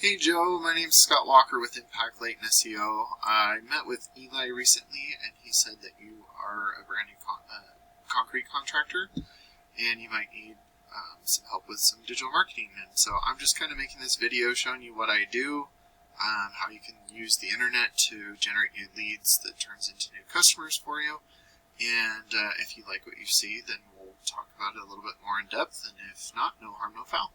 Hey Joe, my name's Scott Walker with Impact Latent SEO. I met with Eli recently and he said that you are a brand new concrete contractor and you might need some help with some digital marketing. And so I'm just kind of making this video showing you what I do, how you can use the internet to generate new leads that turns into new customers for you. And if you like what you see, then we'll talk about it a little bit more in depth, and if not, no harm, no foul.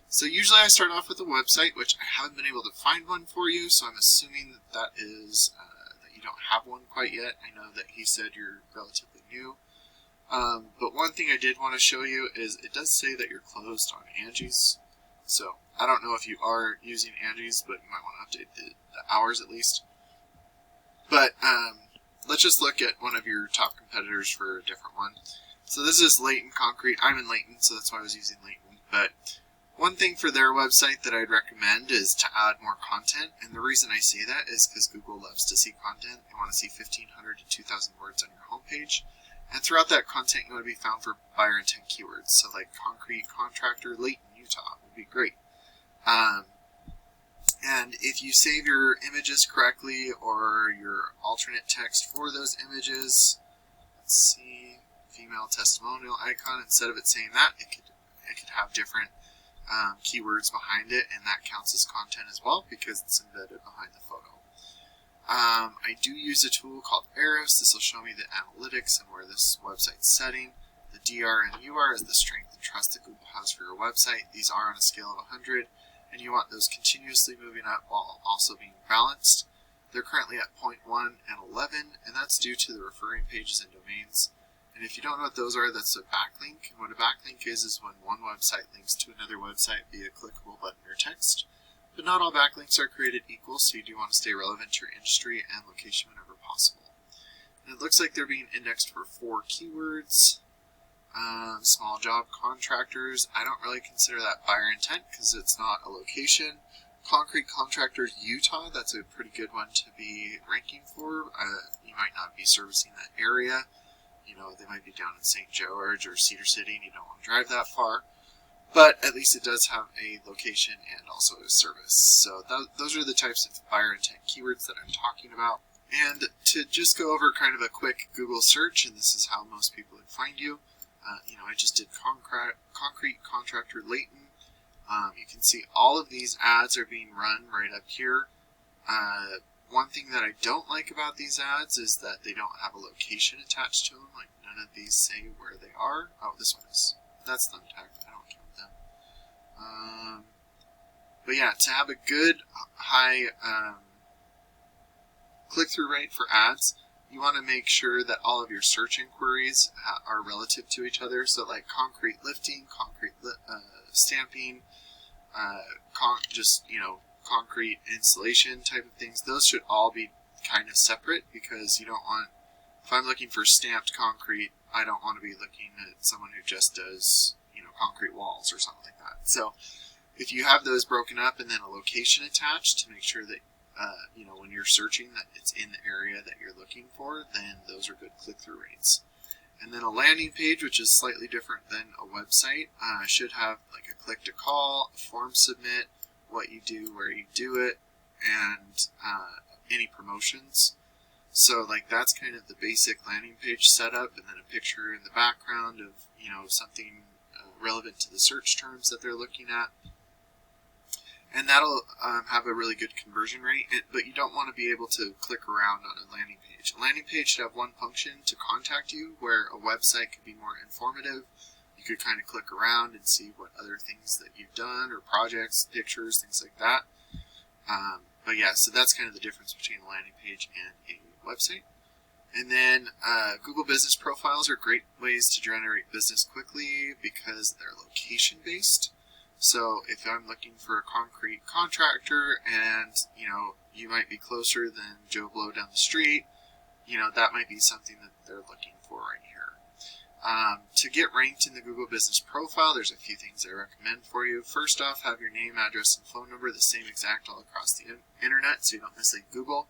So usually I start off with a website, which I haven't been able to find one for you, so I'm assuming that is that you don't have one quite yet. I know that he said you're relatively new. But one thing I did want to show you is it does say that you're closed on Angie's. So I don't know if you are using Angie's, but you might want to update the hours at least. But let's just look at one of your top competitors for a different one. So this is Latent Concrete. I'm in Latent, so that's why I was using Latent. But one thing for their website that I'd recommend is to add more content. And the reason I say that is because Google loves to see content. They want to see 1,500 to 2,000 words on your homepage. And throughout that content, you want to be found for buyer intent keywords. So like concrete contractor, Layton, Utah would be great. And if you save your images correctly or your alternate text for those images, let's see, female testimonial icon, instead of it saying that, it could have different keywords behind it, and that counts as content as well because it's embedded behind the photo. I do use a tool called Eris. This will show me the analytics and where this website's setting. The DR and UR is the strength and trust that Google has for your website. These are on a scale of 100, and you want those continuously moving up while also being balanced. They're currently at 0.1 and 11, and that's due to the referring pages and domains. And if you don't know what those are, that's a backlink. And what a backlink is when one website links to another website via a clickable button or text. But not all backlinks are created equal, so you do want to stay relevant to your industry and location whenever possible. And it looks like they're being indexed for 4 keywords. Small job contractors. I don't really consider that buyer intent because it's not a location. Concrete contractors, Utah. That's a pretty good one to be ranking for. You might not be servicing that area. You know, they might be down in St. George or Cedar City and you don't want to drive that far. But at least it does have a location and also a service. So those are the types of buyer intent keywords that I'm talking about. And to just go over kind of a quick Google search, and this is how most people would find you. I just did concrete contractor Layton. You can see all of these ads are being run right up here. One thing that I don't like about these ads is that they don't have a location attached to them. Like none of these say where they are. Oh, this one is. That's thumbtack. I don't count them. But yeah, to have a good high click-through rate for ads, you want to make sure that all of your search inquiries are relative to each other. So like concrete lifting, concrete stamping, concrete installation type of things. Those should all be kind of separate because you don't want, if I'm looking for stamped concrete, I don't want to be looking at someone who just does, concrete walls or something like that. So if you have those broken up and then a location attached to make sure that when you're searching that it's in the area that you're looking for, then those are good click-through rates. And then a landing page, which is slightly different than a website, should have like a click to call, a form submit, what you do, where you do it, and any promotions. So like that's kind of the basic landing page setup, and then a picture in the background of something relevant to the search terms that they're looking at. And that'll have a really good conversion rate, but you don't want to be able to click around on a landing page. A landing page should have one function to contact you, where a website could be more informative. You could kind of click around and see what other things that you've done, or projects, pictures, things like that. But yeah, so that's kind of the difference between a landing page and a website. And then Google Business Profiles are great ways to generate business quickly because they're location-based. So if I'm looking for a concrete contractor and, you might be closer than Joe Blow down the street, that might be something that they're looking for right here. To get ranked in the Google Business Profile, there's a few things I recommend for you. First off, have your name, address, and phone number the same exact all across the internet so you don't mislead Google.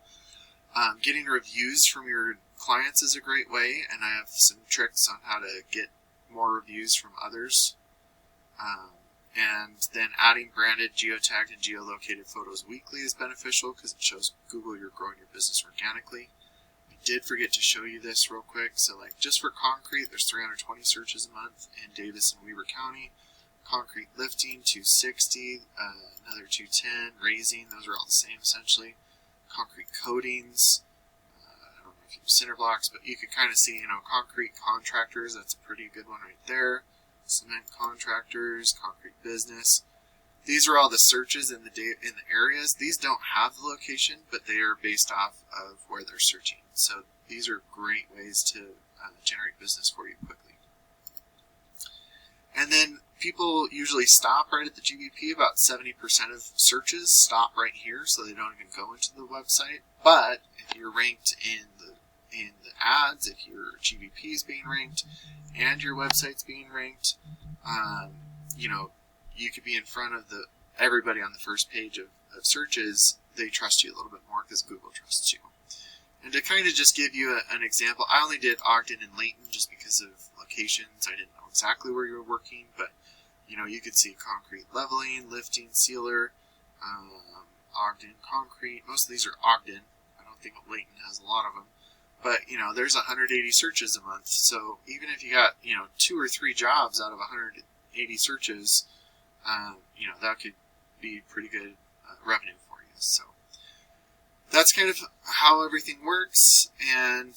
Getting reviews from your clients is a great way, and I have some tricks on how to get more reviews from others. And then adding branded, geotagged, and geolocated photos weekly is beneficial because it shows Google you're growing your business organically. I did forget to show you this real quick. So like just for concrete, there's 320 searches a month in Davis and Weber County. Concrete lifting, 260, another 210, raising, those are all the same essentially. Concrete coatings, I don't know if you use cinder blocks, but you could kind of see, concrete contractors, that's a pretty good one right there. Cement contractors, concrete business. These are all the searches in the areas. These don't have the location, but they are based off of where they're searching. So these are great ways to generate business for you quickly. And then people usually stop right at the GBP. About 70% of searches stop right here, so they don't even go into the website. But if you're ranked in the ads, if your GBP is being ranked and your website's being ranked, you could be in front of everybody on the first page of searches. They trust you a little bit more because Google trusts you. And to kind of just give you an example, I only did Ogden and Layton just because of locations. I didn't know exactly where you were working, but you could see concrete leveling, lifting, sealer, Ogden concrete. Most of these are Ogden. I don't think Layton has a lot of them. But, there's 180 searches a month. So even if you got, 2 or 3 jobs out of 180 searches, that could be pretty good revenue for you. So that's kind of how everything works. And,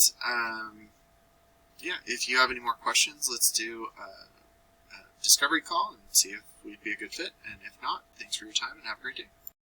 if you have any more questions, let's do a discovery call and see if we'd be a good fit. And if not, thanks for your time and have a great day.